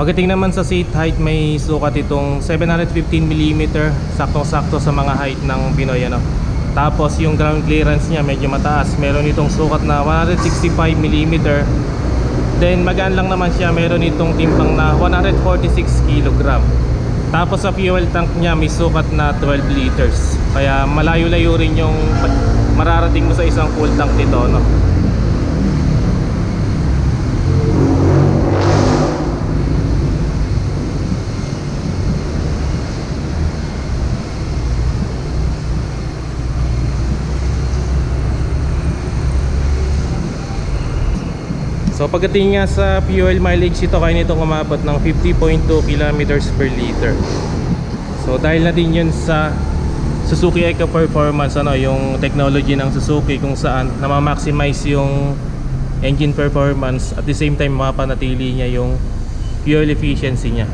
Pagdating naman sa seat height, may sukat itong 715mm, saktong-sakto sa mga height ng Pinoy, ano. Tapos yung ground clearance niya medyo mataas, meron itong sukat na 165mm. Then magaan lang naman siya, meron itong timbang na 146kg. Tapos sa fuel tank niya may sukat na 12 liters. Kaya malayo-layo rin yung mararating mo sa isang full tank nito, no? So pagdating nga sa fuel mileage, ito kaya nitong umabot ng 50.2 kilometers per liter. So dahil na din yun sa Suzuki Eco Performance, ano, yung technology ng Suzuki kung saan na-maximize yung engine performance, at the same time mapanatili niya yung fuel efficiency niya.